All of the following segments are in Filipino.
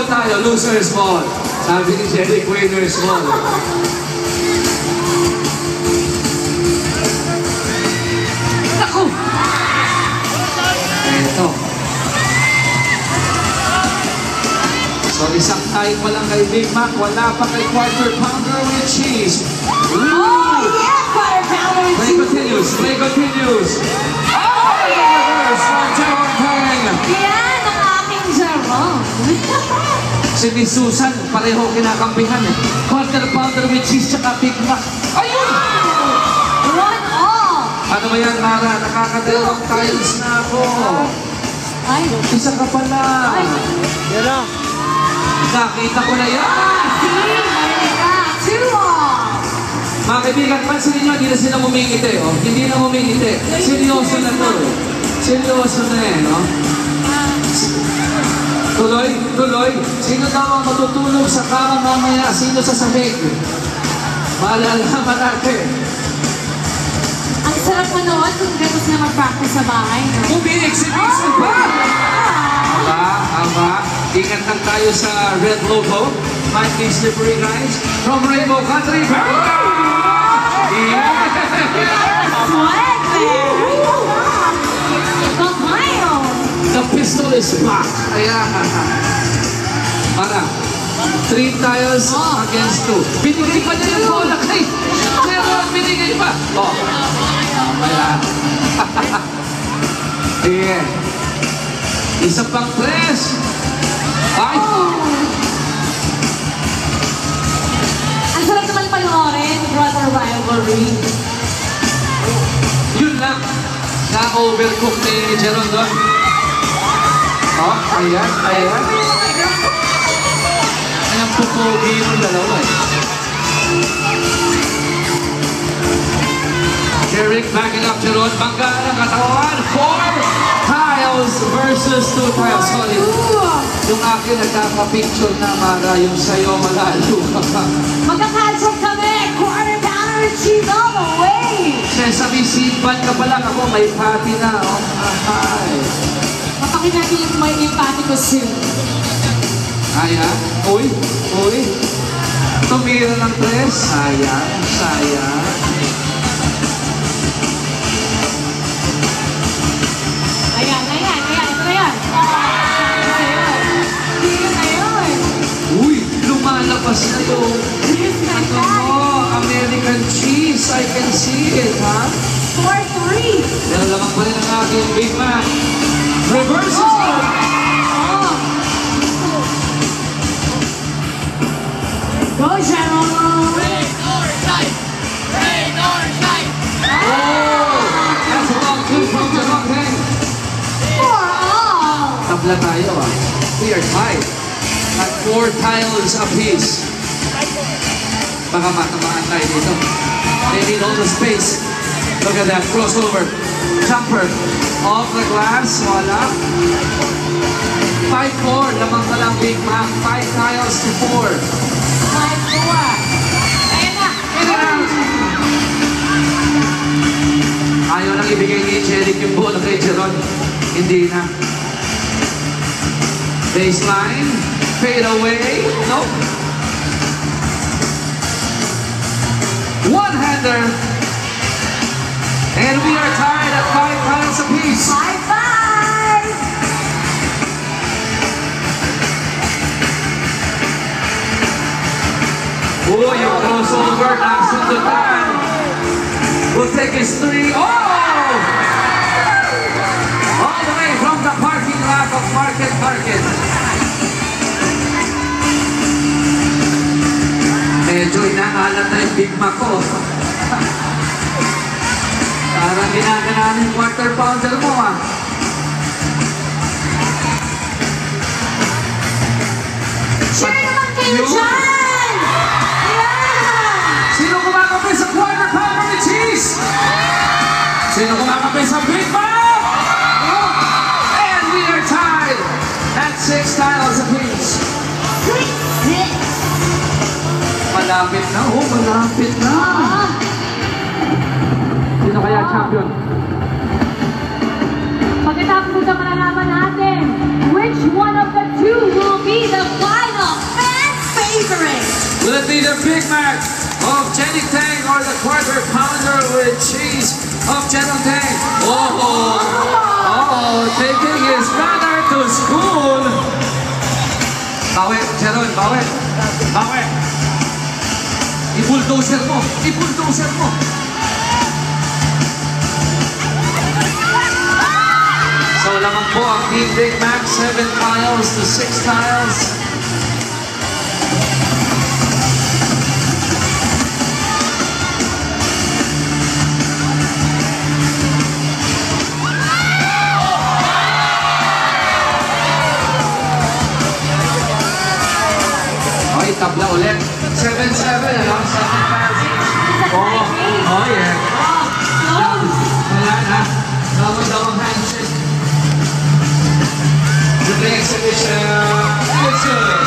tayo, loser small. Sabi ni Jerry, winner small. Naku! Eto. So, isang tayo pa lang kay Big Mac, wala pa kay quarter pounder with cheese. Oh, yeah! Quarter pounder with cheese! Play continues, play continues. Oh, reverse from Jerome Tang. Yan ang aking Jerome. Si Miss Susan, pareho kinakampihan eh. Quarter pounder with cheese tsaka Big Mac. Ayun! 1-all! Ano ba yan, Mara? Nakakadalawang tiles na ako. Ay, Isa ka pala. ay. Yan na. Nakita ko na yan. See? Marika, 2-all! Mga kaibigan, pansinin nyo, hindi na sila mumingiti. Oh. Hindi na mumingiti. Seryoso na to. Seryoso na eh, no? Tuloy, tuloy. Sino daw ang matutulog sa kama mamaya? Sino sa sahig? Malalaman natin. Ang sarap manood kung gano'n sila mag-practice sa bahay. No? Uminig si Mason pa! Aba, ingat lang tayo sa red logo. Might be slippery guys. From Rainbow Country. Yeah! Swag there! Kamayo! The pistol is back. Ayan. Para. 3 tiles against 2. Binigay pa niya yung bola kay. Pero binigay pa. Oh. Ayan. Yeah. Isa pang press. Ay. Ang sarap naman panoorin, brother rivalry. Yun lang. Na-overcook ni Jeron doon. Oh, ayan, ayan. Ayan, pupogi yung dalawa eh. Derek backing up Jeron. Bangga ng katawan. 4 tiles versus 2 tiles. Sorry. Yung akin nagkaka-picture na Mara, yung sa'yo malalo ka pa. Magkakansok kami! Quarter pounder with cheese all the way! Sesame seed ban ka pala. Ako may patty na. Oh, ay. Mapakita natin yung may empathy ko soon. Ayan. Uy, uy. Tumira ng tres. Sayang, sayang. Ayan, ayan, ayan. Ito na yan. Ito na yun. Uy, lumalabas na yung Here's my ano bag. mo, American cheese. I can see it, ha? 4-3. Pero lamang pa rin ang aking Big Mac. Reverses mo! Oh. Go, Sharon! Rain or shine! Rain or shine! Oh! That's a long two from the long hand. 4-all! Tabla tayo, ah. We are tied at 4 tiles apiece. Baka matamaan tayo dito. They need all the space. Look at that crossover. Jumper. Off the glass. Wala. 5-4. Lamang pa lang Big Mac. 5 tiles to 4. 5-4. Ayan na! In and out. Ayaw lang ibigay ni Jeric yung bola kay Jeron. Hindi na. Baseline. Fade away. Nope. One-hander. And we are tied at 5 tiles apiece. 5-5! Oh, yung crossover ng sundutan. Will take his 3. Oh! All the way from the parking lot of Market Market. Medyo inaalat na yung Big Mac ko. Parang ginaganan yung quarter pounder mo, ah. Share naman kayo Yun. dyan! Yeah! Sino kumakape sa quarter pounder ni cheese? Sino kumakape sa Big Mac? And we are tied at 6 tiles apiece. 6-6! Malapit na, oh, malapit na. Ah! Sino kaya champion? Pagkatapos ito malalaman natin, which one of the two will be the final of Jenny Tang or the quarter pounder with cheese of Jenny Tang. Taking his brother to school. Bawi, Jeron, bawi. Bawi. I-bulldozer mo. I-bulldozer mo. So lamang po ang Team Big Mac, 7 tiles to 6 tiles. Okay, tabla ulit. 7-7, ano? 7 tiles. Oh, yeah. Wala na. Double handshake. The exhibition is good.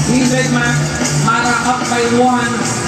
Team Big Mac, Mara up by 1.